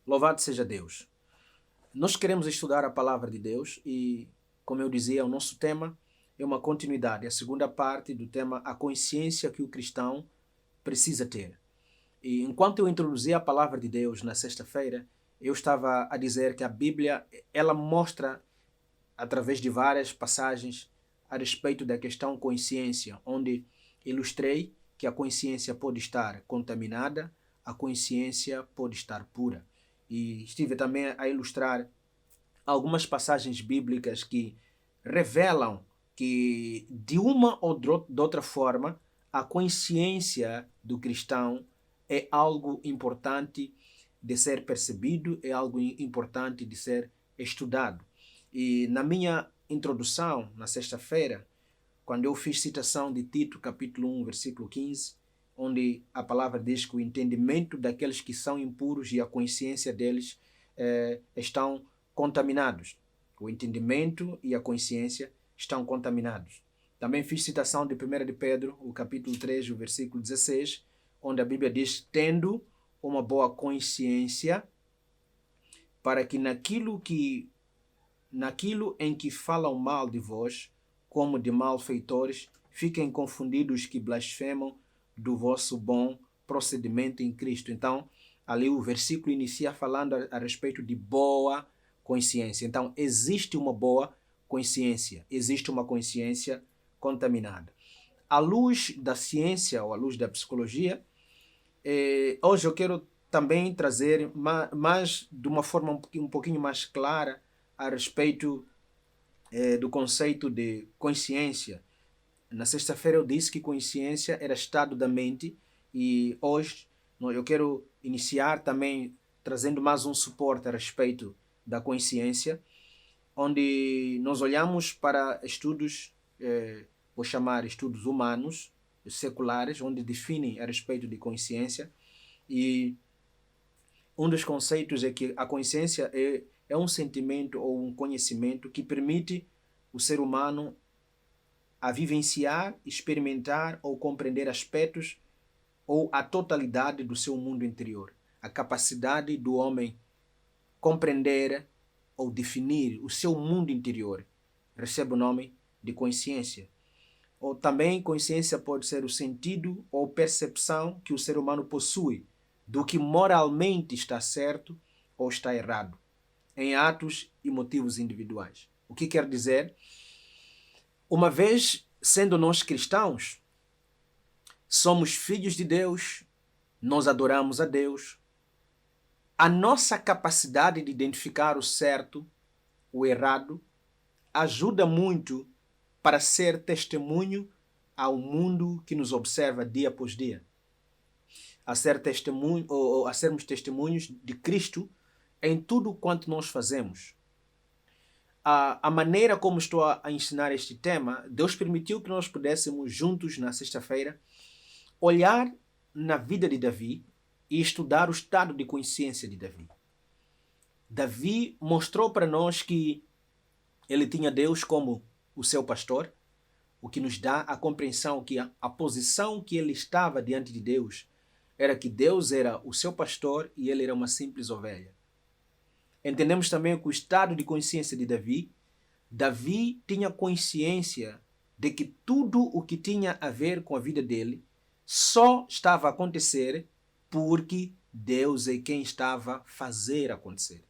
Louvado seja Deus. Nós queremos estudar a palavra de Deus e, como eu dizia, o nosso tema é uma continuidade, a segunda parte do tema A Consciência que o Cristão Precisa Ter. E enquanto eu introduzia a palavra de Deus na sexta-feira, eu estava a dizer que a Bíblia, ela mostra, através de várias passagens, a respeito da questão consciência, onde ilustrei que a consciência pode estar contaminada, a consciência pode estar pura. E estive também a ilustrar algumas passagens bíblicas que revelam que, de uma ou de outra forma, a consciência do cristão é algo importante de ser percebido, é algo importante de ser estudado. E na minha introdução, na sexta-feira, quando eu fiz citação de Tito, capítulo 1, versículo 15, onde a palavra diz que o entendimento daqueles que são impuros e a consciência deles estão contaminados. O entendimento e a consciência estão contaminados. Também fiz citação de 1 de Pedro, o capítulo 3, o versículo 16, onde a Bíblia diz, tendo uma boa consciência, para que naquilo em que falam mal de vós, como de malfeitores, fiquem confundidos que blasfemam do vosso bom procedimento em Cristo. Então, ali o versículo inicia falando a respeito de boa consciência. Então, existe uma boa consciência, existe uma consciência contaminada. À luz da ciência ou à luz da psicologia, hoje eu quero também trazer mais de uma forma um pouquinho mais clara a respeito do conceito de consciência. Na sexta-feira eu disse que consciência era estado da mente e hoje eu quero iniciar também trazendo mais um suporte a respeito da consciência, onde nós olhamos para estudos, vou chamar estudos humanos, seculares, onde definem a respeito de consciência, e um dos conceitos é que a consciência é um sentimento ou um conhecimento que permite o ser humano a vivenciar, experimentar ou compreender aspectos ou a totalidade do seu mundo interior. A capacidade do homem compreender ou definir o seu mundo interior recebe o nome de consciência. Ou também consciência pode ser o sentido ou percepção que o ser humano possui do que moralmente está certo ou está errado, em atos e motivos individuais. O que quer dizer? Uma vez sendo nós cristãos, somos filhos de Deus, nós adoramos a Deus, a nossa capacidade de identificar o certo, o errado, ajuda muito para ser testemunho ao mundo que nos observa dia após dia. A ser testemunho, ou a sermos testemunhos de Cristo em tudo quanto nós fazemos. A maneira como estou a ensinar este tema, Deus permitiu que nós pudéssemos juntos na sexta-feira olhar na vida de Davi e estudar o estado de consciência de Davi. Davi mostrou para nós que ele tinha Deus como o seu pastor, o que nos dá a compreensão que a posição que ele estava diante de Deus era que Deus era o seu pastor e ele era uma simples ovelha. Entendemos também que o estado de consciência de Davi tinha consciência de que tudo o que tinha a ver com a vida dele só estava a acontecer porque Deus é quem estava a fazer acontecer.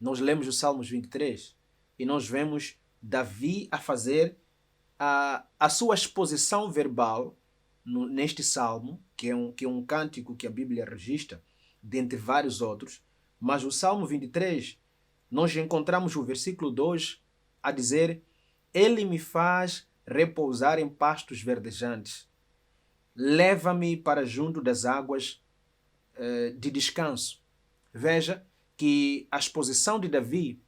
Nós lemos o Salmos 23 e nós vemos Davi a fazer a sua exposição verbal neste salmo, que é um cântico que a Bíblia registra, dentre vários outros. Mas o Salmo 23, nós encontramos o versículo 2 a dizer: Ele me faz repousar em pastos verdejantes, leva-me para junto das águas de descanso. Veja que a exposição de Davi,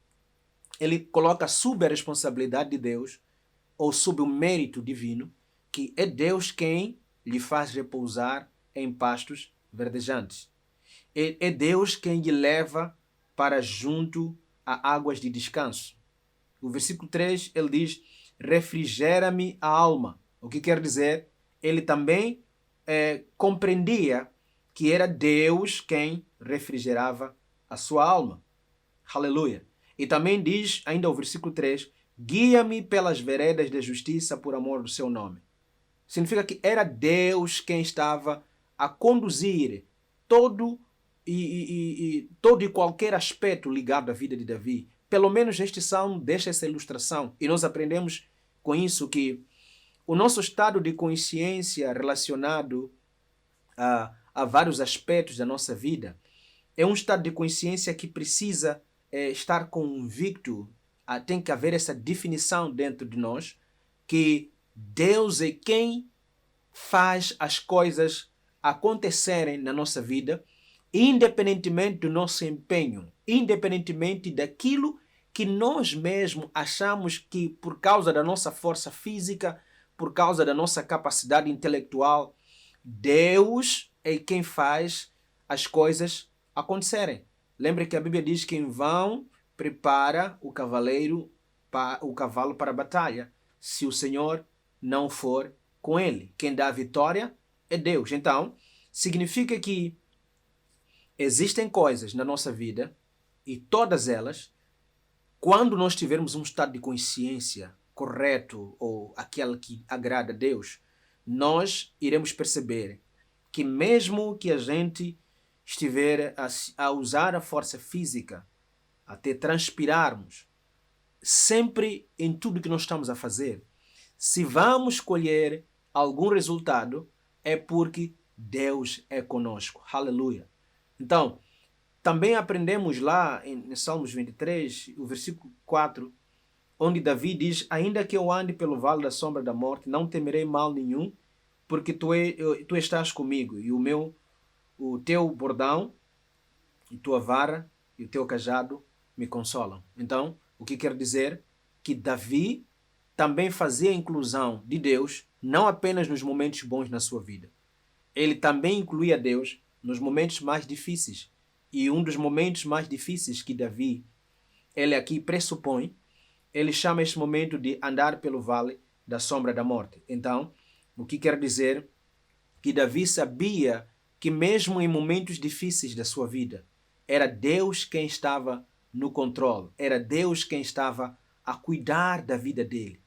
ele coloca sob a responsabilidade de Deus, ou sob o mérito divino, que é Deus quem lhe faz repousar em pastos verdejantes. É Deus quem lhe leva para junto a águas de descanso. O versículo 3, ele diz, refrigera-me a alma. O que quer dizer? Ele também compreendia que era Deus quem refrigerava a sua alma. Aleluia. E também diz, ainda o versículo 3, guia-me pelas veredas da justiça por amor do seu nome. Significa que era Deus quem estava a conduzir todo e qualquer aspecto ligado à vida de Davi. Pelo menos este salmo deixa essa ilustração. E nós aprendemos com isso que o nosso estado de consciência relacionado a vários aspectos da nossa vida é um estado de consciência que precisa estar convicto. Tem que haver essa definição dentro de nós que Deus é quem faz as coisas acontecerem na nossa vida, independentemente do nosso empenho, independentemente daquilo que nós mesmos achamos que por causa da nossa força física, por causa da nossa capacidade intelectual, Deus é quem faz as coisas acontecerem. Lembre que a Bíblia diz que em vão prepara o cavalo para a batalha, se o Senhor não for com ele. Quem dá a vitória é Deus. Então, significa que existem coisas na nossa vida e todas elas, quando nós tivermos um estado de consciência correto ou aquele que agrada a Deus, nós iremos perceber que mesmo que a gente estiver a usar a força física, até transpirarmos, sempre em tudo que nós estamos a fazer, se vamos colher algum resultado, é porque Deus é conosco. Aleluia. Então, também aprendemos lá em Salmos 23, o versículo 4, onde Davi diz, ainda que eu ande pelo vale da sombra da morte, não temerei mal nenhum, porque tu estás comigo, e o teu bordão, e tua vara, e o teu cajado me consolam. Então, o que quer dizer? Que Davi também fazia a inclusão de Deus, não apenas nos momentos bons na sua vida. Ele também incluía Deus nos momentos mais difíceis. E um dos momentos mais difíceis que Davi, ele aqui pressupõe, ele chama este momento de andar pelo vale da sombra da morte. Então, o que quer dizer? Que Davi sabia que mesmo em momentos difíceis da sua vida, era Deus quem estava no controle, era Deus quem estava a cuidar da vida dele.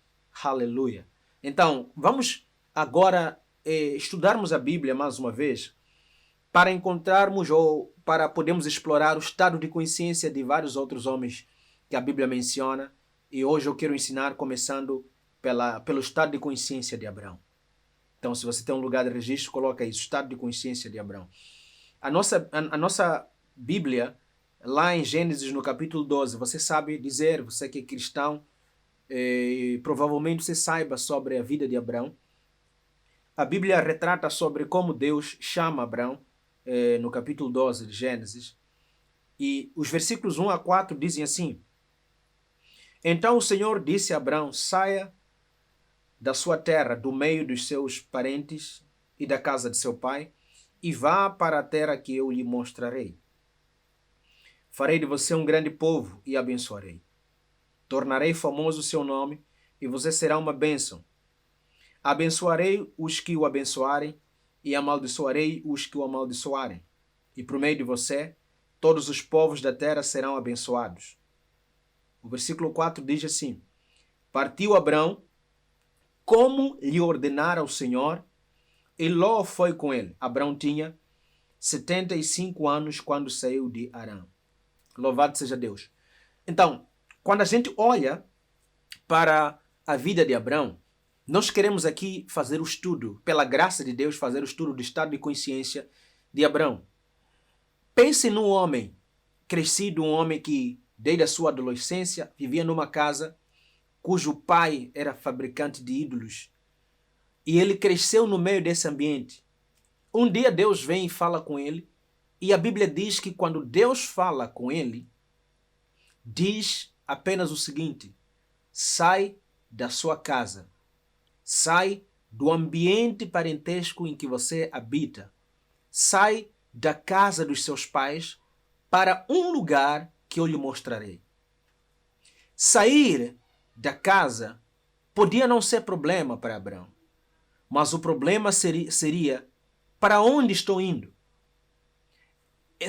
Aleluia. Então, vamos agora estudarmos a Bíblia mais uma vez para encontrarmos ou para podermos explorar o estado de consciência de vários homens que a Bíblia menciona. E hoje eu quero ensinar começando pelo estado de consciência de Abraão. Então, se você tem um lugar de registro, coloca isso, estado de consciência de Abraão. A nossa Bíblia, lá em Gênesis, no capítulo 12, você sabe dizer, você que é cristão, provavelmente você saiba sobre a vida de Abraão. A Bíblia retrata sobre como Deus chama Abraão, no capítulo 12 de Gênesis. E os versículos 1 a 4 dizem assim, então o Senhor disse a Abraão, saia da sua terra, do meio dos seus parentes e da casa de seu pai, e vá para a terra que eu lhe mostrarei. Farei de você um grande povo e abençoarei. Tornarei famoso o seu nome e você será uma bênção. Abençoarei os que o abençoarem e amaldiçoarei os que o amaldiçoarem. E por meio de você, todos os povos da terra serão abençoados. O versículo 4 diz assim, partiu Abrão, como lhe ordenara o Senhor, e Ló foi com ele. Abrão tinha 75 anos quando saiu de Harã. Louvado seja Deus. Então, quando a gente olha para a vida de Abrão, nós queremos aqui fazer o estudo, pela graça de Deus, fazer o estudo do estado de consciência de Abrão. Pense num homem crescido, um homem que, desde a sua adolescência, vivia numa casa cujo pai era fabricante de ídolos. E ele cresceu no meio desse ambiente. Um dia Deus vem e fala com ele, e a Bíblia diz que quando Deus fala com ele, diz apenas o seguinte, sai da sua casa, sai do ambiente parentesco em que você habita, sai da casa dos seus pais para um lugar que eu lhe mostrarei. Sair da casa podia não ser problema para Abraão, mas o problema seria para onde estou indo?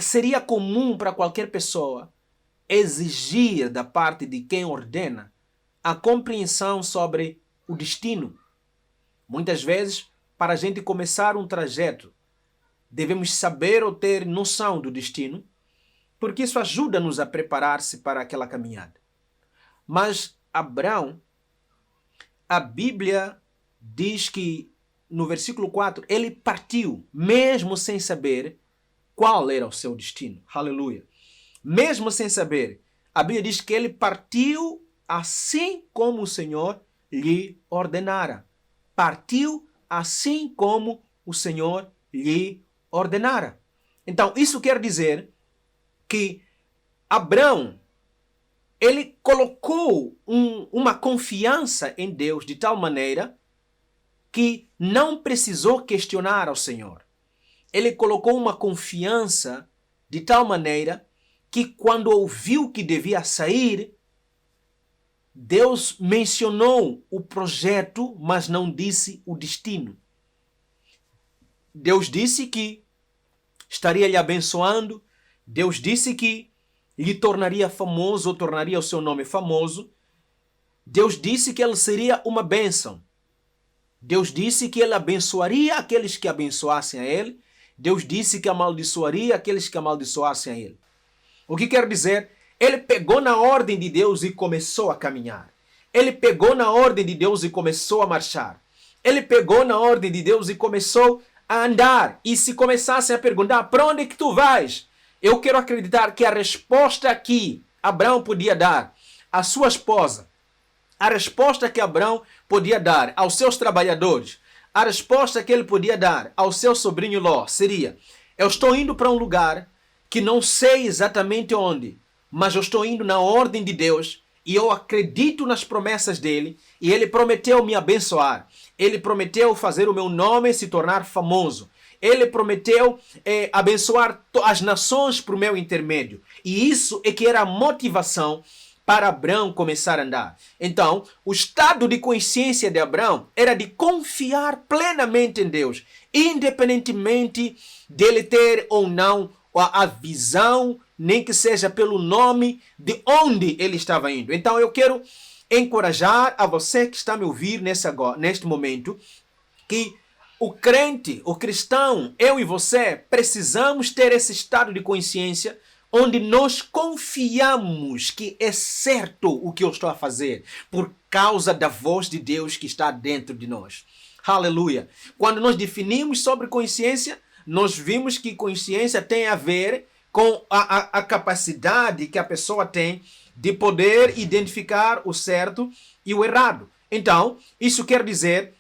seria comum para qualquer pessoa exigir da parte de quem ordena a compreensão sobre o destino. Muitas vezes, para a gente começar um trajeto, devemos saber ou ter noção do destino, porque isso ajuda-nos a preparar-se para aquela caminhada. Mas Abraão, a Bíblia diz que no versículo 4, ele partiu, mesmo sem saber qual era o seu destino. Aleluia. Mesmo sem saber, a Bíblia diz que ele partiu assim como o Senhor lhe ordenara. Partiu assim como o Senhor lhe ordenara. Então, isso quer dizer que Abraão, ele colocou uma confiança em Deus de tal maneira que não precisou questionar ao Senhor. Ele colocou uma confiança de tal maneira que quando ouviu que devia sair, Deus mencionou o projeto, mas não disse o destino. Deus disse que estaria lhe abençoando, Deus disse que lhe tornaria famoso, ou tornaria o seu nome famoso. Deus disse que ele seria uma bênção. Deus disse que ele abençoaria aqueles que abençoassem a ele. Deus disse que amaldiçoaria aqueles que amaldiçoassem a ele. O que quer dizer? Ele pegou na ordem de Deus e começou a caminhar. Ele pegou na ordem de Deus e começou a marchar. Ele pegou na ordem de Deus e começou a andar. E se começassem a perguntar, para onde é que tu vais? Eu quero acreditar que a resposta que Abraão podia dar à sua esposa, a resposta que Abraão podia dar aos seus trabalhadores, a resposta que ele podia dar ao seu sobrinho Ló seria: eu estou indo para um lugar que não sei exatamente onde, mas eu estou indo na ordem de Deus e eu acredito nas promessas dele e ele prometeu me abençoar. Ele prometeu fazer o meu nome se tornar famoso. Ele prometeu abençoar as nações por meu intermédio. E isso é que era a motivação para Abraão começar a andar. Então, o estado de consciência de Abraão era de confiar plenamente em Deus, independentemente dele ter ou não a visão, nem que seja pelo nome de onde ele estava indo. Então, eu quero encorajar a você que está me ouvindo neste momento, que o crente, o cristão, eu e você, precisamos ter esse estado de consciência onde nós confiamos que é certo o que eu estou a fazer, por causa da voz de Deus que está dentro de nós. Aleluia! Quando nós definimos sobre consciência, nós vimos que consciência tem a ver com a capacidade que a pessoa tem de poder identificar o certo e o errado. Então, isso quer dizer,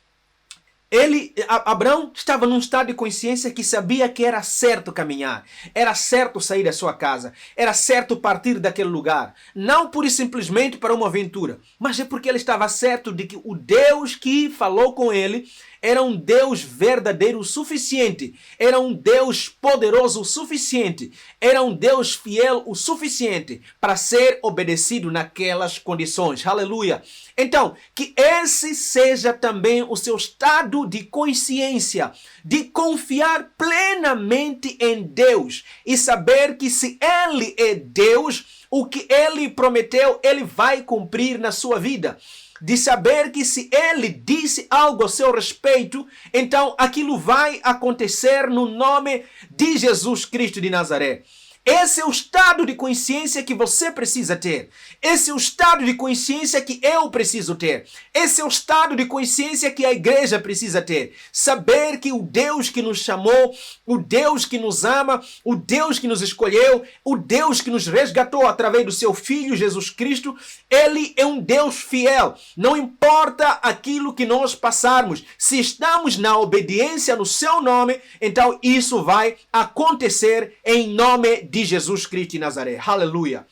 Abraão estava num estado de consciência que sabia que era certo caminhar, era certo sair da sua casa, era certo partir daquele lugar. Não pura e simplesmente para uma aventura, mas é porque ele estava certo de que o Deus que falou com ele era um Deus verdadeiro o suficiente, era um Deus poderoso o suficiente, era um Deus fiel o suficiente para ser obedecido naquelas condições. Aleluia! Então, que esse seja também o seu estado de consciência, de confiar plenamente em Deus e saber que se Ele é Deus, o que Ele prometeu, Ele vai cumprir na sua vida. De saber que se Ele disse algo a seu respeito, então aquilo vai acontecer no nome de Jesus Cristo de Nazaré. Esse é o estado de consciência que você precisa ter. Esse é o estado de consciência que eu preciso ter. Esse é o estado de consciência que a igreja precisa ter. Saber que o Deus que nos chamou, o Deus que nos ama, o Deus que nos escolheu, o Deus que nos resgatou através do seu Filho Jesus Cristo, Ele é um Deus fiel. Não importa aquilo que nós passarmos, se estamos na obediência no seu nome, então isso vai acontecer em nome de Jesus Cristo de Nazaré. Aleluia!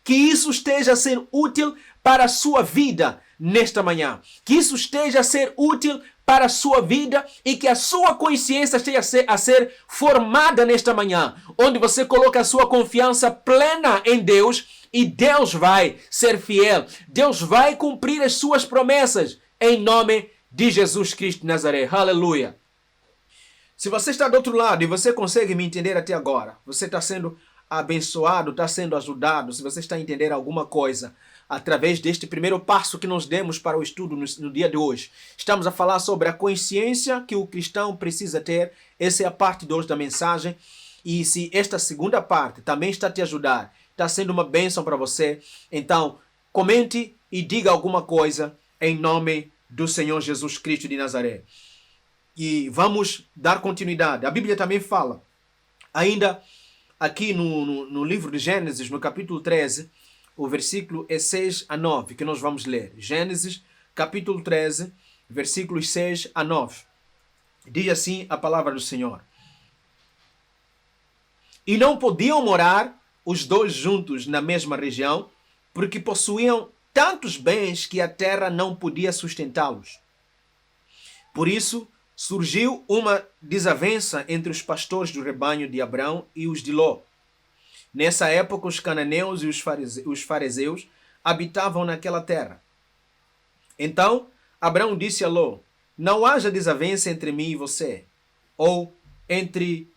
Que isso esteja a ser útil para a sua vida nesta manhã. Que isso esteja a ser útil para a sua vida e que a sua consciência esteja a ser formada nesta manhã, onde você coloca a sua confiança plena em Deus e Deus vai ser fiel. Deus vai cumprir as suas promessas em nome de Jesus Cristo de Nazaré. Aleluia! Se você está do outro lado e você consegue me entender até agora, você está sendo abençoado, está sendo ajudado, se você está a entender alguma coisa através deste primeiro passo que nós demos para o estudo no dia de hoje. Estamos a falar sobre a consciência que o cristão precisa ter. Essa é a parte 2 da mensagem. E se esta segunda parte também está a te ajudar, está sendo uma bênção para você, então comente e diga alguma coisa em nome do Senhor Jesus Cristo de Nazaré. E vamos dar continuidade. A Bíblia também fala, ainda aqui no livro de Gênesis, no capítulo 13, o versículo é 6 a 9, que nós vamos ler. Gênesis, capítulo 13, versículos 6 a 9. Diz assim a palavra do Senhor. E não podiam morar os dois juntos na mesma região, porque possuíam tantos bens que a terra não podia sustentá-los. Por isso, surgiu uma desavença entre os pastores do rebanho de Abrão e os de Ló. Nessa época, os cananeus e os fariseus habitavam naquela terra. Então, Abrão disse a Ló, não haja desavença entre mim e você, ou entre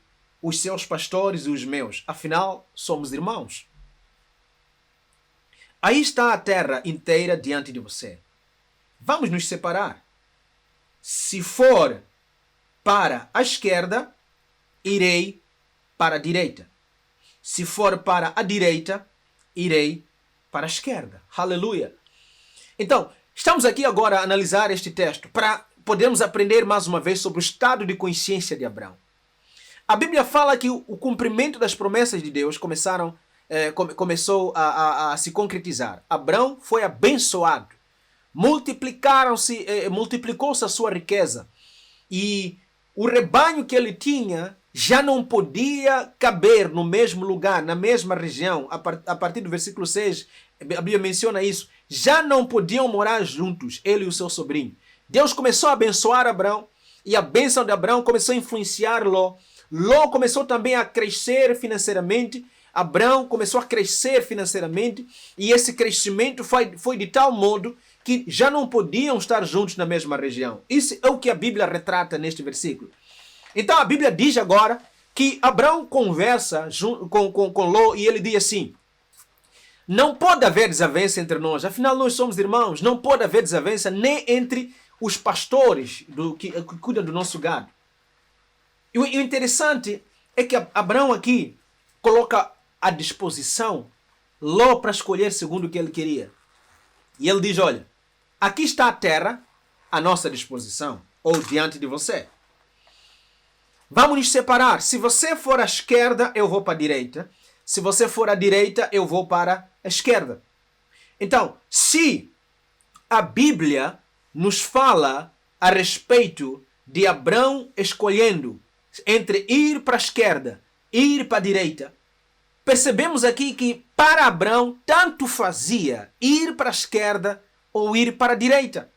os seus pastores e os meus, afinal, somos irmãos. Aí está a terra inteira diante de você. Vamos nos separar. Se for para a esquerda, irei para a direita. Se for para a direita, irei para a esquerda. Aleluia! Então, estamos aqui agora a analisar este texto para podermos aprender mais uma vez sobre o estado de consciência de Abrão. A Bíblia fala que o cumprimento das promessas de Deus começou a se concretizar. Abrão foi abençoado. Multiplicou-se a sua riqueza. E o rebanho que ele tinha já não podia caber no mesmo lugar, na mesma região. A partir do versículo 6, a Bíblia menciona isso. Já não podiam morar juntos, ele e o seu sobrinho. Deus começou a abençoar Abrão e a bênção de Abrão começou a influenciar Ló. Ló começou também a crescer financeiramente. Abrão começou a crescer financeiramente e esse crescimento foi de tal modo que já não podiam estar juntos na mesma região. Isso é o que a Bíblia retrata neste versículo. Então a Bíblia diz agora que Abrão conversa com Ló e ele diz assim, não pode haver desavença entre nós, afinal nós somos irmãos, não pode haver desavença nem entre os pastores que cuidam do nosso gado. E o interessante é que Abrão aqui coloca à disposição Ló para escolher segundo o que ele queria. E ele diz, olha, aqui está a terra à nossa disposição, ou diante de você. Vamos nos separar. Se você for à esquerda, eu vou para a direita. Se você for à direita, eu vou para a esquerda. Então, se a Bíblia nos fala a respeito de Abrão escolhendo entre ir para a esquerda e ir para a direita, percebemos aqui que para Abrão tanto fazia ir para a esquerda ou ir para a direita.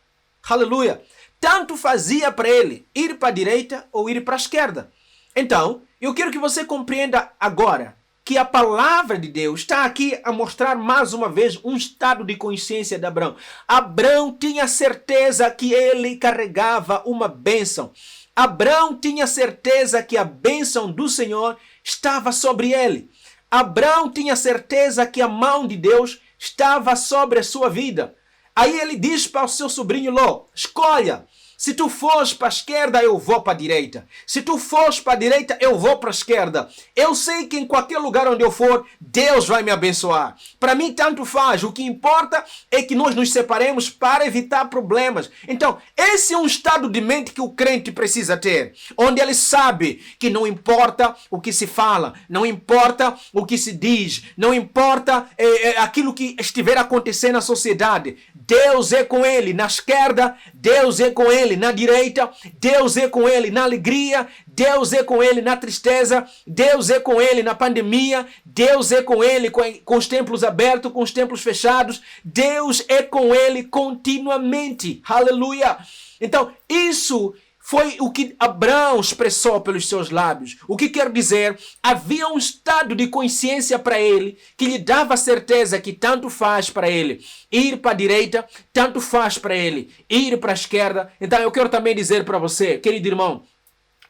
Aleluia! Tanto fazia para ele ir para a direita ou ir para a esquerda. Então, eu quero que você compreenda agora que a palavra de Deus está aqui a mostrar mais uma vez um estado de consciência de Abrão. Abrão tinha certeza que ele carregava uma bênção. Abrão tinha certeza que a bênção do Senhor estava sobre ele. Abrão tinha certeza que a mão de Deus estava sobre a sua vida. Aí ele diz para o seu sobrinho Ló, escolha. Se tu fores para a esquerda, eu vou para a direita. Se tu fores para a direita, eu vou para a esquerda. Eu sei que em qualquer lugar onde eu for, Deus vai me abençoar. Para mim, tanto faz. O que importa é que nós nos separemos para evitar problemas. Então, esse é um estado de mente que o crente precisa ter. Onde ele sabe que não importa o que se fala, não importa o que se diz, não importa aquilo que estiver acontecendo na sociedade. Deus é com ele na esquerda, Deus é com ele na direita, Deus é com ele na alegria, Deus é com ele na tristeza, Deus é com ele na pandemia, Deus é com ele com os templos abertos, com os templos fechados, Deus é com ele continuamente. Aleluia! Então, isso foi o que Abrão expressou pelos seus lábios. O que quer dizer? Havia um estado de consciência para ele que lhe dava certeza que tanto faz para ele ir para a direita, tanto faz para ele ir para a esquerda. Então eu quero também dizer para você, querido irmão,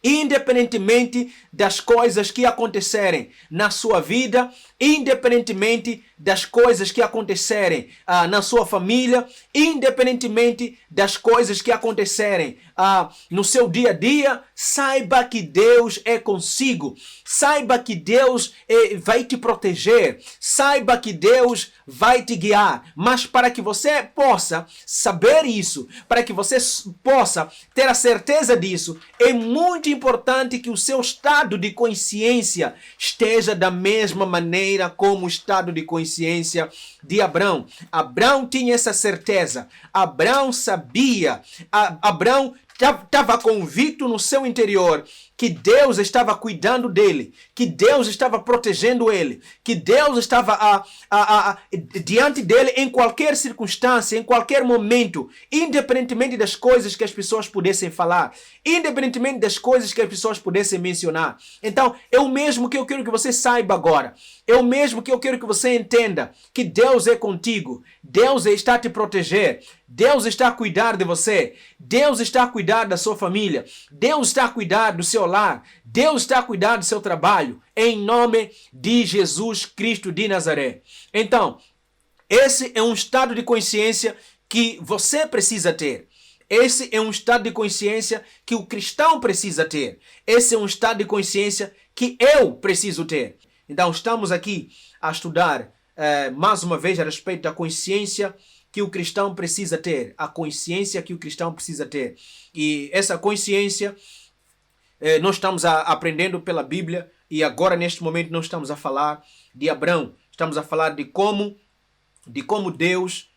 independentemente das coisas que acontecerem na sua vida, independentemente das coisas que acontecerem na sua família, independentemente das coisas que acontecerem no seu dia a dia, saiba que Deus é consigo, saiba que Deus vai te proteger, saiba que Deus vai te guiar. Mas para que você possa saber isso, para que você possa ter a certeza disso, é muito importante que o seu estado de consciência esteja da mesma maneira como o estado de consciência de Abraão. Abraão tinha essa certeza. Abraão sabia. Abraão estava convicto no seu interior que Deus estava cuidando dele, que Deus estava protegendo ele, que Deus estava diante dele em qualquer circunstância, em qualquer momento, independentemente das coisas que as pessoas pudessem falar, independentemente das coisas que as pessoas pudessem mencionar. Então, é o mesmo que eu quero que você saiba agora. É o mesmo que eu quero que você entenda, que Deus é contigo, Deus está a te proteger, Deus está a cuidar de você, Deus está a cuidar da sua família, Deus está a cuidar do seu lar, Deus está a cuidar do seu trabalho, em nome de Jesus Cristo de Nazaré. Então, esse é um estado de consciência que você precisa ter. Esse é um estado de consciência que o cristão precisa ter. Esse é um estado de consciência que eu preciso ter. Então, estamos aqui a estudar mais uma vez a respeito da consciência que o cristão precisa ter. A consciência que o cristão precisa ter. E essa consciência nós estamos aprendendo pela Bíblia, e agora neste momento nós estamos a falar de Abraão. Estamos a falar de como Deus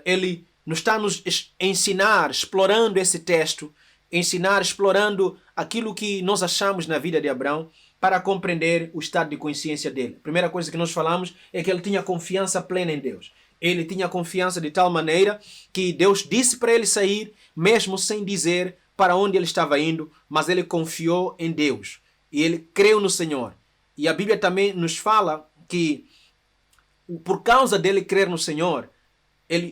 ele nos está a nos ensinar, explorando esse texto, explorando aquilo que nós achamos na vida de Abraão, para compreender o estado de consciência dele. A primeira coisa que nós falamos é que ele tinha confiança plena em Deus. Ele tinha confiança de tal maneira que Deus disse para ele sair, mesmo sem dizer para onde ele estava indo, mas ele confiou em Deus e ele creu no Senhor. E a Bíblia também nos fala que por causa dele crer no Senhor,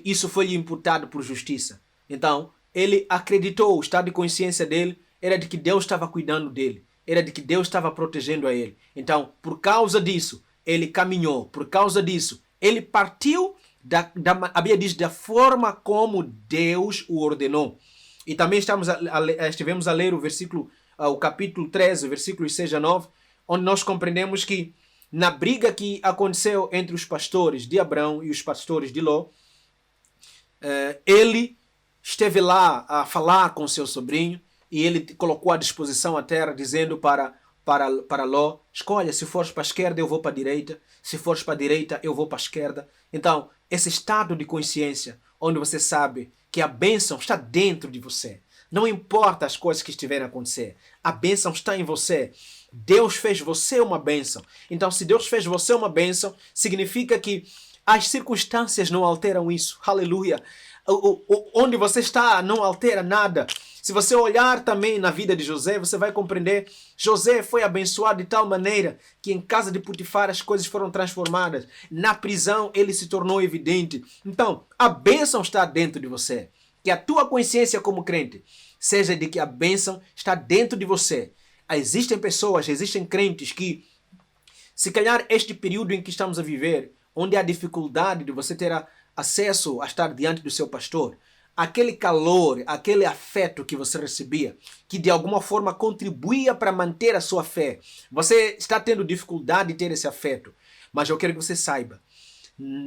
isso foi lhe imputado por justiça. Então, ele acreditou, o estado de consciência dele era de que Deus estava cuidando dele, era de que Deus estava protegendo a ele. Então, por causa disso, ele caminhou, por causa disso, ele partiu a Bíblia diz, da forma como Deus o ordenou. E também estivemos a ler o capítulo 13, versículos 6 a 9, onde nós compreendemos que na briga que aconteceu entre os pastores de Abraão e os pastores de Ló, ele esteve lá a falar com seu sobrinho e ele colocou à disposição a terra, dizendo para Ló: escolha, se fores para a esquerda eu vou para a direita, se fores para a direita eu vou para a esquerda. Então, esse estado de consciência, onde você sabe que a bênção está dentro de você. Não importa as coisas que estiverem a acontecer, a bênção está em você. Deus fez você uma bênção. Então, se Deus fez você uma bênção, significa que as circunstâncias não alteram isso. Aleluia! Onde você está não altera nada. Se você olhar também na vida de José, você vai compreender. José foi abençoado de tal maneira que em casa de Potifar as coisas foram transformadas. Na prisão ele se tornou evidente. Então, a bênção está dentro de você. Que a tua consciência como crente seja de que a bênção está dentro de você. Existem pessoas, existem crentes que, se calhar este período em que estamos a viver, onde há dificuldade de você ter acesso a estar diante do seu pastor, aquele calor, aquele afeto que você recebia, que de alguma forma contribuía para manter a sua fé, você está tendo dificuldade de ter esse afeto. Mas eu quero que você saiba,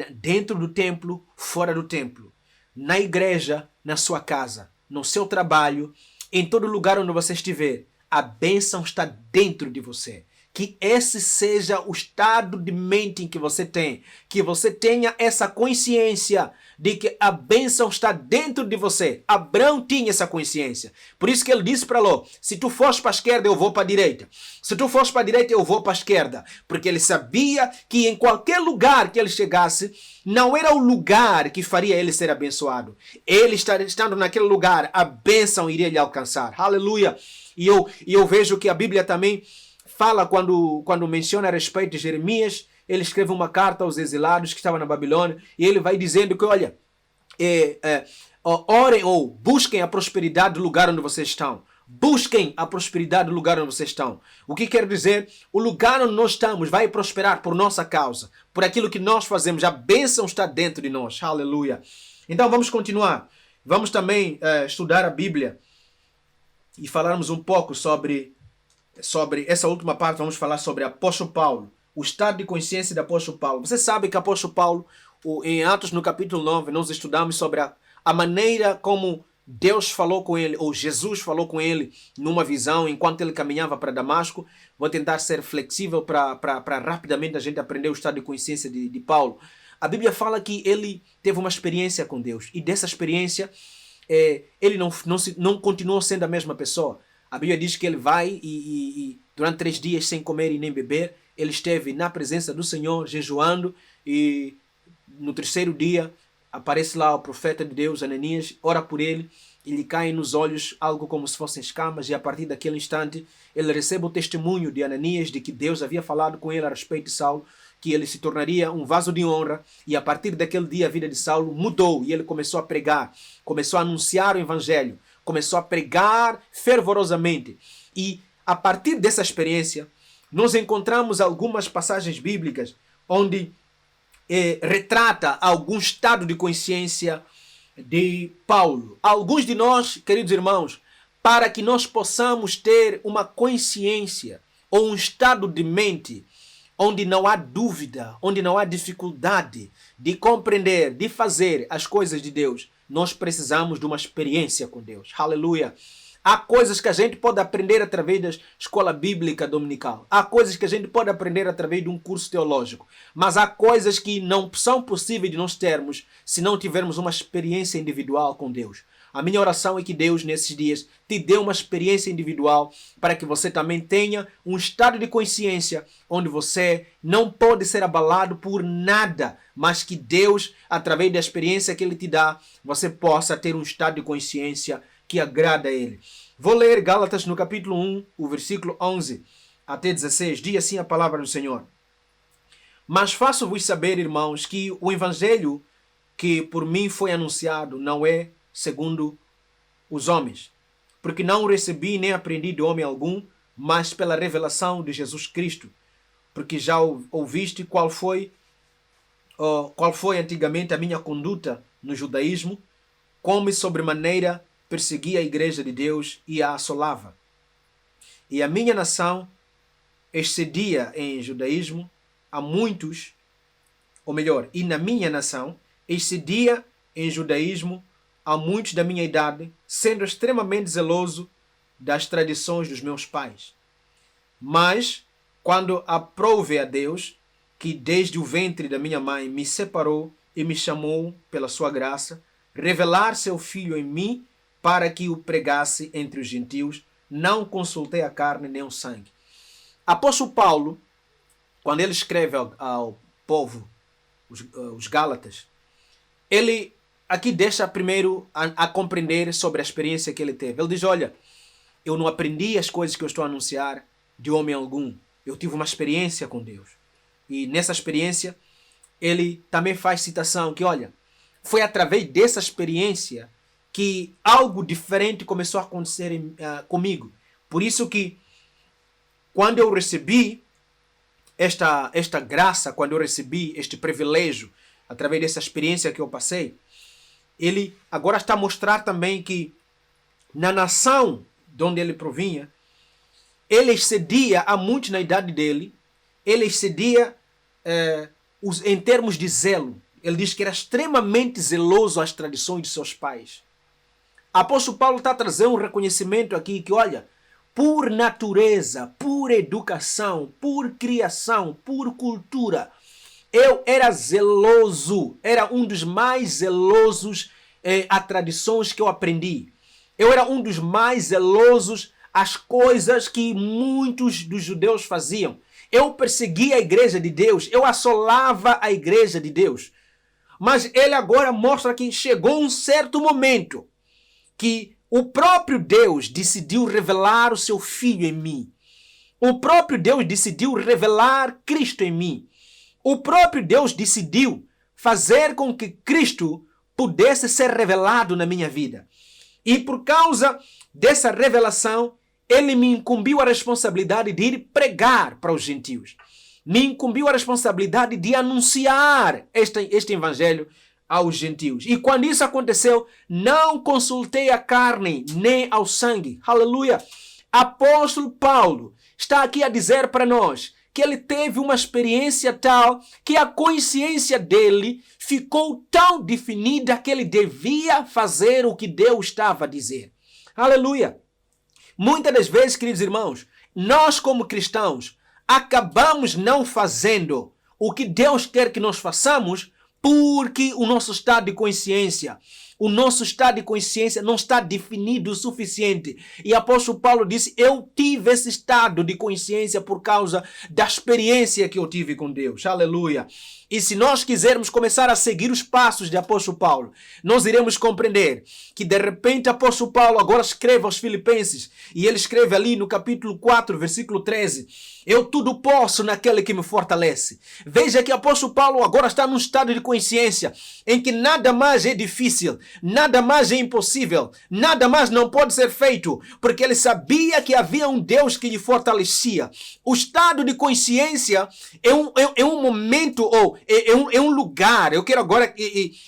dentro do templo, fora do templo, na igreja, na sua casa, no seu trabalho, em todo lugar onde você estiver, a bênção está dentro de você. Que esse seja o estado de mente em que você tem. Que você tenha essa consciência de que a bênção está dentro de você. Abraão tinha essa consciência. Por isso que ele disse para Ló: se tu fores para a esquerda, eu vou para a direita. Se tu fores para a direita, eu vou para a esquerda. Porque ele sabia que em qualquer lugar que ele chegasse, não era o lugar que faria ele ser abençoado. Ele estando naquele lugar, a bênção iria lhe alcançar. Aleluia! E eu vejo que a Bíblia também fala, quando menciona a respeito de Jeremias, ele escreve uma carta aos exilados que estavam na Babilônia, e ele vai dizendo que, orem ou busquem a prosperidade do lugar onde vocês estão. Busquem a prosperidade do lugar onde vocês estão. O que quer dizer? O lugar onde nós estamos vai prosperar por nossa causa, por aquilo que nós fazemos. A bênção está dentro de nós. Aleluia. Então vamos continuar. Vamos também estudar a Bíblia e falarmos um pouco sobre essa última parte. Vamos falar sobre o apóstolo Paulo, o estado de consciência do apóstolo Paulo. Você sabe que o apóstolo Paulo, em Atos no capítulo 9, nós estudamos sobre a maneira como Deus falou com ele, ou Jesus falou com ele numa visão enquanto ele caminhava para Damasco. Vou tentar ser flexível para rapidamente a gente aprender o estado de consciência de Paulo. A Bíblia fala que ele teve uma experiência com Deus e dessa experiência ele não continuou sendo a mesma pessoa. A Bíblia diz que ele vai e durante 3 dias sem comer e nem beber, ele esteve na presença do Senhor jejuando e no 3º dia aparece lá o profeta de Deus, Ananias, ora por ele, e lhe caem nos olhos algo como se fossem escamas, e a partir daquele instante ele recebe o testemunho de Ananias de que Deus havia falado com ele a respeito de Saulo, que ele se tornaria um vaso de honra, e a partir daquele dia a vida de Saulo mudou, e ele começou a pregar, começou a anunciar o evangelho, começou a pregar fervorosamente. E a partir dessa experiência, nós encontramos algumas passagens bíblicas onde retrata algum estado de consciência de Paulo. Alguns de nós, queridos irmãos, para que nós possamos ter uma consciência ou um estado de mente onde não há dúvida, onde não há dificuldade de compreender, de fazer as coisas de Deus, nós precisamos de uma experiência com Deus. Aleluia! Há coisas que a gente pode aprender através da escola bíblica dominical. Há coisas que a gente pode aprender através de um curso teológico. Mas há coisas que não são possíveis de nós termos se não tivermos uma experiência individual com Deus. A minha oração é que Deus, nesses dias, te dê uma experiência individual para que você também tenha um estado de consciência onde você não pode ser abalado por nada, mas que Deus, através da experiência que Ele te dá, você possa ter um estado de consciência que agrada a Ele. Vou ler Gálatas no capítulo 1, o versículo 11 até 16. Diz assim a palavra do Senhor. Mas faço-vos saber, irmãos, que o evangelho que por mim foi anunciado não é segundo os homens, porque não o recebi nem aprendi de homem algum, mas pela revelação de Jesus Cristo, porque já ouviste qual foi antigamente a minha conduta no judaísmo, como sobremaneira persegui a igreja de Deus e a assolava. E a minha nação excedia em judaísmo a muitos, ou melhor, e na minha nação excedia em judaísmo a muitos da minha idade, sendo extremamente zeloso das tradições dos meus pais. Mas, quando aprouve a Deus, que desde o ventre da minha mãe me separou e me chamou pela sua graça, revelar seu Filho em mim, para que o pregasse entre os gentios, não consultei a carne nem o sangue. Apóstolo Paulo, quando ele escreve ao povo, os Gálatas, ele aqui deixa primeiro a compreender sobre a experiência que ele teve. Ele diz, olha, eu não aprendi as coisas que eu estou a anunciar de homem algum. Eu tive uma experiência com Deus. E nessa experiência, ele também faz citação que, olha, foi através dessa experiência que algo diferente começou a acontecer comigo. Por isso que quando eu recebi esta graça, quando eu recebi este privilégio, através dessa experiência que eu passei, ele agora está a mostrar também que na nação de onde ele provinha, ele excedia a muitos na idade dele, ele excedia em termos de zelo. Ele diz que era extremamente zeloso às tradições de seus pais. Apóstolo Paulo está a trazer um reconhecimento aqui que, olha, por natureza, por educação, por criação, por cultura, eu era zeloso, era um dos mais zelosos a tradições que eu aprendi. Eu era um dos mais zelosos às coisas que muitos dos judeus faziam. Eu perseguia a igreja de Deus, eu assolava a igreja de Deus. Mas ele agora mostra que chegou um certo momento que o próprio Deus decidiu revelar o seu Filho em mim. O próprio Deus decidiu revelar Cristo em mim. O próprio Deus decidiu fazer com que Cristo pudesse ser revelado na minha vida. E por causa dessa revelação, ele me incumbiu a responsabilidade de ir pregar para os gentios. Me incumbiu a responsabilidade de anunciar este evangelho aos gentios. E quando isso aconteceu, não consultei a carne nem ao sangue. Aleluia! Apóstolo Paulo está aqui a dizer para nós que ele teve uma experiência tal que a consciência dele ficou tão definida que ele devia fazer o que Deus estava a dizer. Aleluia! Muitas das vezes, queridos irmãos, nós como cristãos acabamos não fazendo o que Deus quer que nós façamos porque o nosso estado de consciência não está definido o suficiente. E o apóstolo Paulo disse, eu tive esse estado de consciência por causa da experiência que eu tive com Deus. Aleluia! E se nós quisermos começar a seguir os passos de apóstolo Paulo, nós iremos compreender que de repente o apóstolo Paulo agora escreve aos Filipenses, e ele escreve ali no capítulo 4, versículo 13, eu tudo posso naquele que me fortalece. Veja que o apóstolo Paulo agora está num estado de consciência em que nada mais é difícil, nada mais é impossível, nada mais não pode ser feito, porque ele sabia que havia um Deus que lhe fortalecia. O estado de consciência é um momento, ou é um lugar, eu quero agora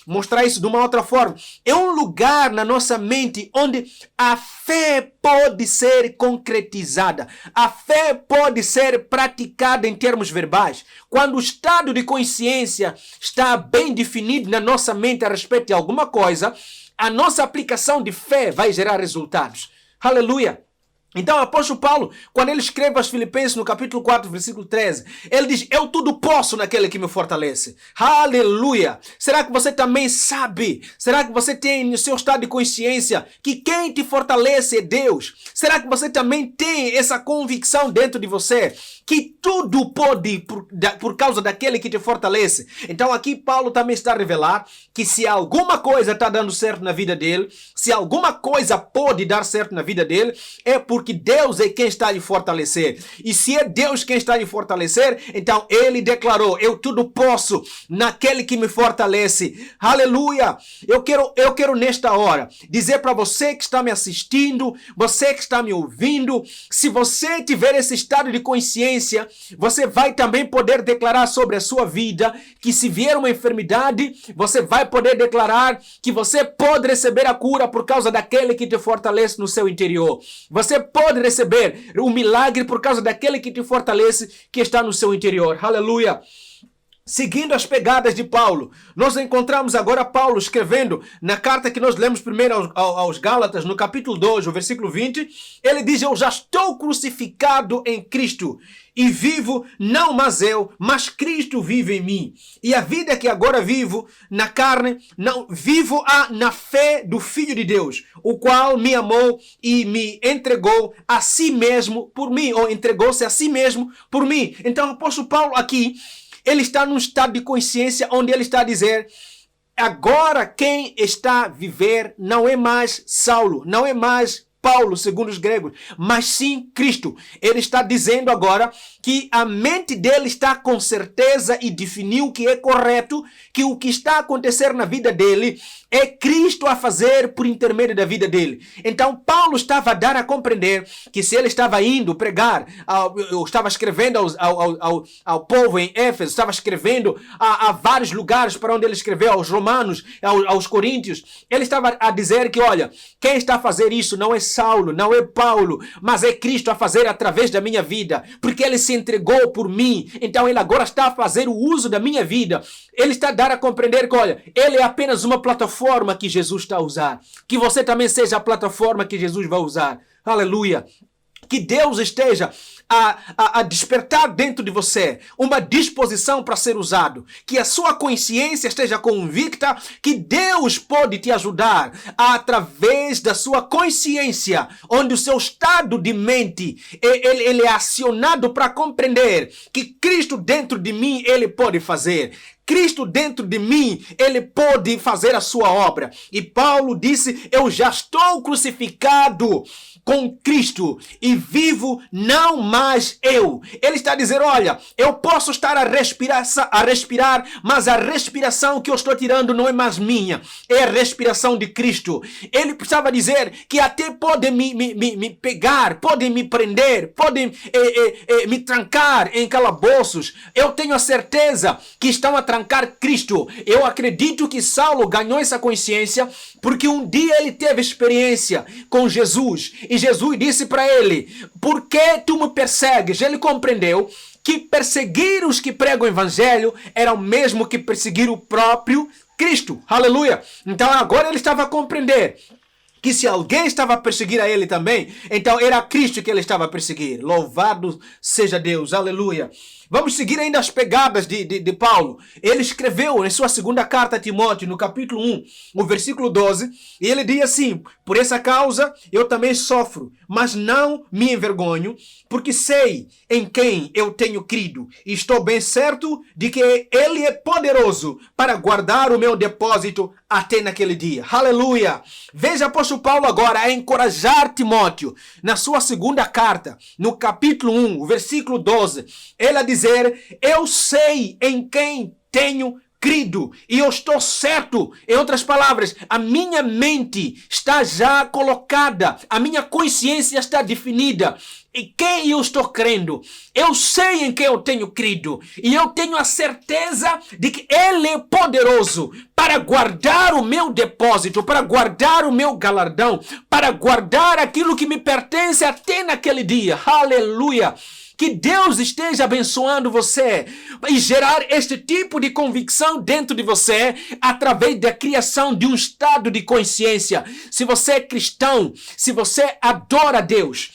mostrar isso de uma outra forma, é um lugar na nossa mente onde a fé pode ser concretizada, a fé pode ser praticada em termos verbais. Quando o estado de consciência está bem definido na nossa mente a respeito de alguma coisa, a nossa aplicação de fé vai gerar resultados. Aleluia! Então o apóstolo Paulo, quando ele escreve aos Filipenses no capítulo 4, versículo 13, ele diz, eu tudo posso naquele que me fortalece. Aleluia! Será que você também sabe? Será que você tem no seu estado de consciência que quem te fortalece é Deus? Será que você também tem essa convicção dentro de você que tudo pode por causa daquele que te fortalece? Então aqui Paulo também está a revelar que se alguma coisa está dando certo na vida dele, se alguma coisa pode dar certo na vida dele, é porque Deus é quem está a lhe fortalecer. E se é Deus quem está a lhe fortalecer, então ele declarou, eu tudo posso naquele que me fortalece. Aleluia! Eu quero nesta hora dizer para você que está me assistindo, você que está me ouvindo, se você tiver esse estado de consciência, você vai também poder declarar sobre a sua vida que se vier uma enfermidade, você vai poder declarar que você pode receber a cura por causa daquele que te fortalece no seu interior. Você pode receber o milagre por causa daquele que te fortalece, que está no seu interior. Aleluia! Seguindo as pegadas de Paulo, nós encontramos agora Paulo escrevendo na carta que nós lemos primeiro aos Gálatas, no capítulo 2, o versículo 20, ele diz, eu já estou crucificado em Cristo e vivo não mais eu, mas Cristo vive em mim. E a vida que agora vivo na carne, não vivo na fé do Filho de Deus, o qual me amou e me entregou a si mesmo por mim, ou entregou-se a si mesmo por mim. Então o apóstolo Paulo aqui, ele está num estado de consciência onde ele está a dizer, agora quem está a viver não é mais Saulo, não é mais Paulo, segundo os gregos, mas sim Cristo. Ele está dizendo agora que a mente dele está com certeza e definiu que é correto, que o que está a acontecer na vida dele é Cristo a fazer por intermédio da vida dele. Então Paulo estava a dar a compreender que se ele estava indo pregar, estava escrevendo ao povo em Éfeso, estava escrevendo a vários lugares para onde ele escreveu, aos romanos, aos coríntios, ele estava a dizer que, olha, quem está a fazer isso não é Saulo, não é Paulo, mas é Cristo a fazer através da minha vida, porque ele se entregou por mim, então ele agora está a fazer o uso da minha vida. Ele está a dar a compreender que, olha, ele é apenas uma plataforma que Jesus está a usar, que você também seja a plataforma que Jesus vai usar. Aleluia! Que Deus esteja a despertar dentro de você uma disposição para ser usado. Que a sua consciência esteja convicta que Deus pode te ajudar através da sua consciência, onde o seu estado de mente ele é acionado para compreender que Cristo dentro de mim ele pode fazer. Cristo dentro de mim, ele pode fazer a sua obra. E Paulo disse, eu já estou crucificado com Cristo e vivo não mais eu. Ele está dizendo, olha, eu posso estar a respirar, mas a respiração que eu estou tirando não é mais minha, é a respiração de Cristo. Ele precisava dizer que até podem me pegar, podem me prender, podem me trancar em calabouços. Eu tenho a certeza que estão a trancar Cristo. Eu acredito que Saulo ganhou essa consciência porque um dia ele teve experiência com Jesus. E Jesus disse para ele, por que tu me persegues? Ele compreendeu que perseguir os que pregam o evangelho era o mesmo que perseguir o próprio Cristo. Aleluia! Então agora ele estava a compreender que se alguém estava a perseguir a ele também, então era Cristo que ele estava a perseguir. Louvado seja Deus. Aleluia! Vamos seguir ainda as pegadas de Paulo. Ele escreveu em sua segunda carta a Timóteo, no capítulo 1, o versículo 12, e ele diz assim, por essa causa eu também sofro, mas não me envergonho, porque sei em quem eu tenho crido, e estou bem certo de que ele é poderoso para guardar o meu depósito até naquele dia. Aleluia! Veja, apóstolo Paulo agora a encorajar Timóteo, na sua segunda carta, no capítulo 1, o versículo 12, ele a dizer, eu sei em quem tenho crido e eu estou certo. Em outras palavras, a minha mente está já colocada, a minha consciência está definida. E quem eu estou crendo? Eu sei em quem eu tenho crido. E eu tenho a certeza de que Ele é poderoso para guardar o meu depósito, para guardar o meu galardão, para guardar aquilo que me pertence até naquele dia. Aleluia! Que Deus esteja abençoando você e gerar este tipo de convicção dentro de você através da criação de um estado de consciência. Se você é cristão, se você adora Deus,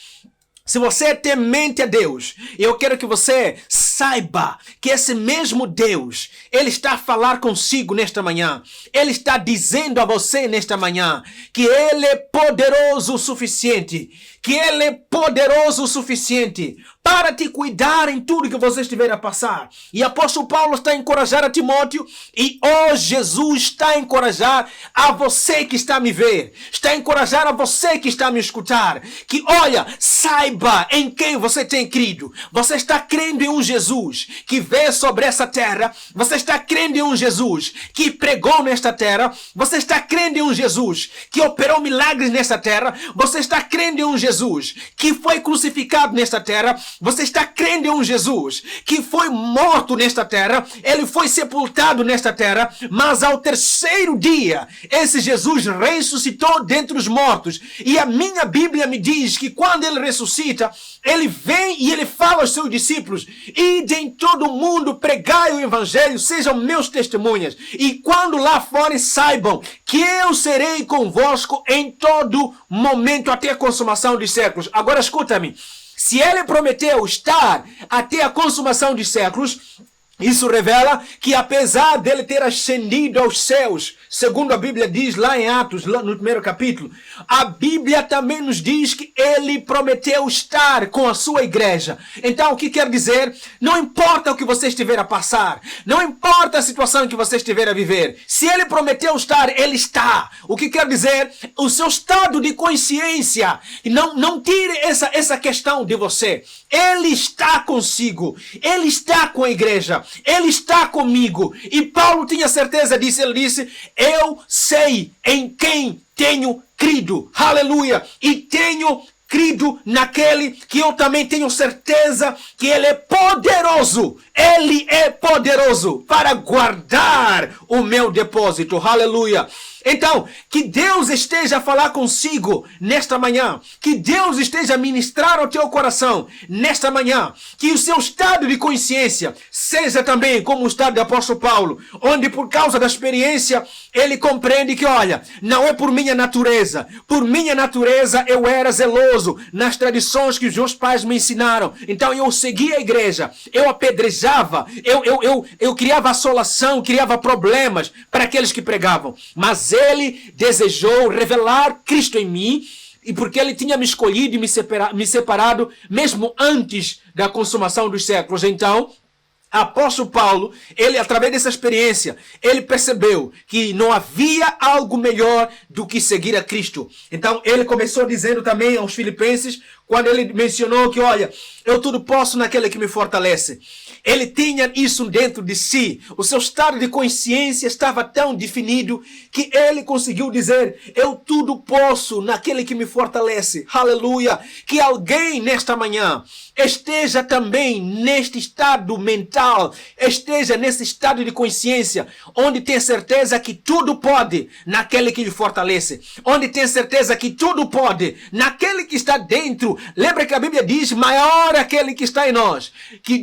se você é temente a Deus, eu quero que você saiba que esse mesmo Deus, Ele está a falar consigo nesta manhã. Ele está dizendo a você nesta manhã que Ele é poderoso o suficiente, que Ele é poderoso o suficiente para te cuidar em tudo que você estiver a passar. E apóstolo Paulo está a encorajar a Timóteo e hoje Jesus está a encorajar a você que está a me ver, está a encorajar a você que está a me escutar, que olha, saiba em quem você tem crido. Você está crendo em um Jesus que veio sobre essa terra, você está crendo em um Jesus que pregou nesta terra, você está crendo em um Jesus que operou milagres nesta terra, você está crendo em um Jesus que foi crucificado nesta terra, você está crendo em um Jesus que foi morto nesta terra, ele foi sepultado nesta terra, mas ao terceiro dia, esse Jesus ressuscitou dentre os mortos. E a minha Bíblia me diz que quando ele ressuscita, ele vem e ele fala aos seus discípulos, ide em todo o mundo, pregai o evangelho, sejam meus testemunhas. E quando lá forem, saibam que eu serei convosco em todo momento até a consumação dos séculos. Agora escuta-me. Se ele prometeu estar até a consumação dos séculos, isso revela que apesar dele ter ascendido aos céus, segundo a Bíblia diz lá em Atos, lá no primeiro capítulo, a Bíblia também nos diz que ele prometeu estar com a sua igreja. Então, o que quer dizer? Não importa o que você estiver a passar, não importa a situação que você estiver a viver, se ele prometeu estar, ele está. O que quer dizer? O seu estado de consciência, não tire essa questão de você. Ele está consigo, ele está com a igreja, ele está comigo. E Paulo tinha certeza disso, ele disse, eu sei em quem tenho crido, aleluia, e tenho crido naquele que eu também tenho certeza que ele é poderoso para guardar o meu depósito, aleluia. Então, que Deus esteja a falar consigo nesta manhã, que Deus esteja a ministrar ao teu coração nesta manhã, que o seu estado de consciência seja também como o estado do apóstolo Paulo, onde por causa da experiência ele compreende que, olha, não é por minha natureza eu era zeloso nas tradições que os meus pais me ensinaram, então eu seguia a igreja, eu apedrejava, eu criava assolação, criava problemas para aqueles que pregavam, mas ele desejou revelar Cristo em mim, e porque ele tinha me escolhido e me separado mesmo antes da consumação dos séculos. Então, Apóstolo Paulo, ele através dessa experiência, ele percebeu que não havia algo melhor do que seguir a Cristo. Então ele começou dizendo também aos Filipenses, quando ele mencionou que, olha, eu tudo posso naquele que me fortalece. Ele tinha isso dentro de si. O seu estado de consciência estava tão definido que ele conseguiu dizer, eu tudo posso naquele que me fortalece. Aleluia! Que alguém nesta manhã esteja também neste estado mental, esteja nesse estado de consciência, onde tem certeza que tudo pode naquele que lhe fortalece, onde tem certeza que tudo pode naquele que está dentro. Lembra que a Bíblia diz, maior aquele que está em nós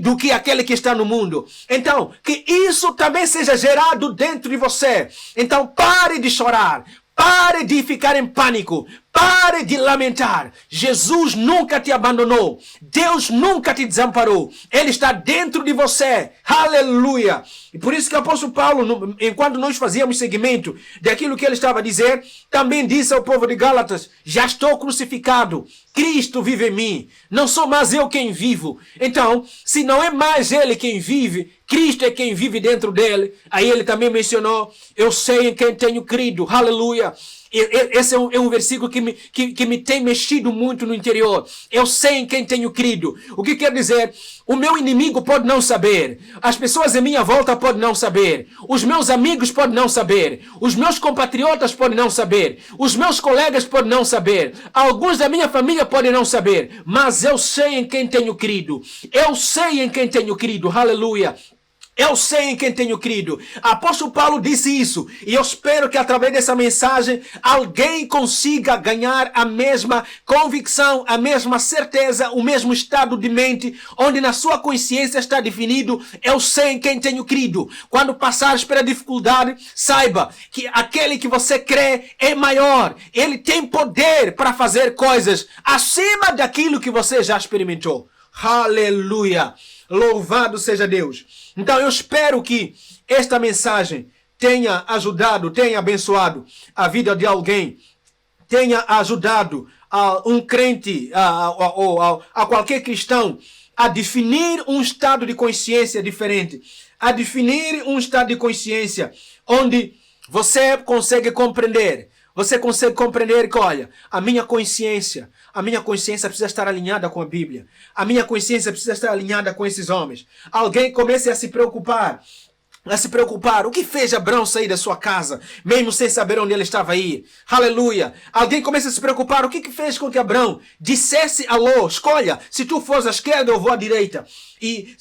do que aquele que está no mundo. Então, que isso também seja gerado dentro de você. Então, pare de chorar. Pare de ficar em pânico. Pare de lamentar. Jesus nunca te abandonou. Deus nunca te desamparou. Ele está dentro de você. Aleluia. E por isso que o apóstolo Paulo, enquanto nós fazíamos seguimento daquilo que ele estava a dizer, também disse ao povo de Gálatas, já estou crucificado. Cristo vive em mim. Não sou mais eu quem vivo. Então, se não é mais ele quem vive, Cristo é quem vive dentro dele. Aí ele também mencionou, eu sei em quem tenho crido. Aleluia. Esse é um versículo que me tem mexido muito no interior. Eu sei em quem tenho crido. O que quer dizer? O meu inimigo pode não saber. As pessoas em minha volta podem não saber. Os meus amigos podem não saber. Os meus compatriotas podem não saber. Os meus colegas podem não saber. Alguns da minha família podem não saber. Mas eu sei em quem tenho crido. Eu sei em quem tenho crido. Aleluia. Eu sei em quem tenho crido. Apóstolo Paulo disse isso. E eu espero que através dessa mensagem alguém consiga ganhar a mesma convicção, a mesma certeza, o mesmo estado de mente, onde na sua consciência está definido, eu sei em quem tenho crido. Quando passares pela dificuldade, saiba que aquele que você crê é maior. Ele tem poder para fazer coisas acima daquilo que você já experimentou. Aleluia! Louvado seja Deus! Então eu espero que esta mensagem tenha ajudado, tenha abençoado a vida de alguém, tenha ajudado a um crente, a qualquer cristão, a definir um estado de consciência diferente, a definir um estado de consciência onde você consegue compreender. Você consegue compreender que, olha, a minha consciência precisa estar alinhada com a Bíblia. A minha consciência precisa estar alinhada com esses homens. Alguém comece a se preocupar. O que fez Abraão sair da sua casa, mesmo sem saber onde ele estava aí? Aleluia. Alguém começa a se preocupar. O que fez com que Abraão dissesse alô, escolha, se tu fores à esquerda eu vou à direita. E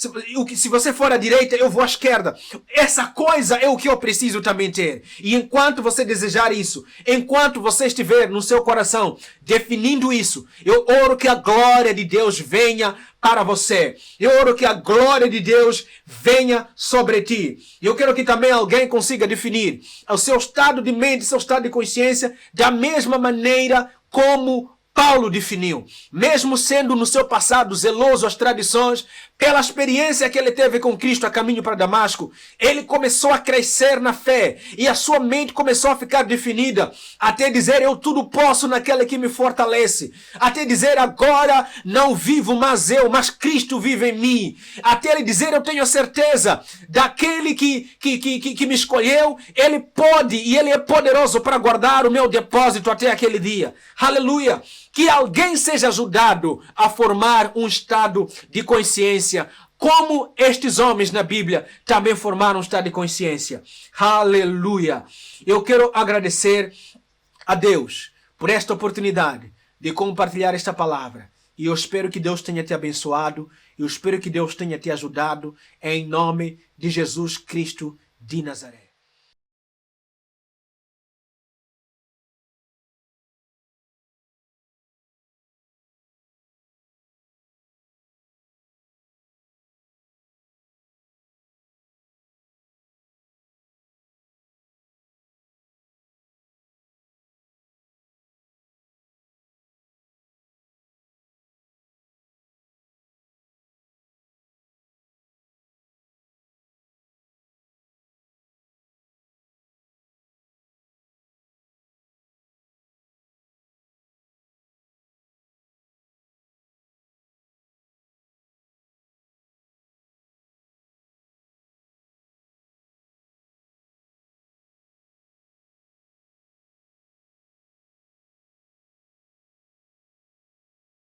se você for à direita eu vou à esquerda. Essa coisa é o que eu preciso também ter. E enquanto você desejar isso, enquanto você estiver no seu coração definindo isso, eu oro que a glória de Deus venha para você. Eu oro que a glória de Deus venha sobre ti. Eu quero que também alguém consiga definir o seu estado de mente, seu estado de consciência, da mesma maneira como Paulo definiu. Mesmo sendo no seu passado zeloso às tradições, pela experiência que ele teve com Cristo a caminho para Damasco, ele começou a crescer na fé e a sua mente começou a ficar definida, até dizer, eu tudo posso naquele que me fortalece, até dizer, agora não vivo mais eu, mas Cristo vive em mim, até ele dizer, eu tenho a certeza daquele que me escolheu, ele pode e ele é poderoso para guardar o meu depósito até aquele dia. Aleluia! Que alguém seja ajudado a formar um estado de consciência, como estes homens na Bíblia também formaram um estado de consciência. Aleluia! Eu quero agradecer a Deus por esta oportunidade de compartilhar esta palavra. E eu espero que Deus tenha te abençoado. Eu espero que Deus tenha te ajudado. Em nome de Jesus Cristo de Nazaré.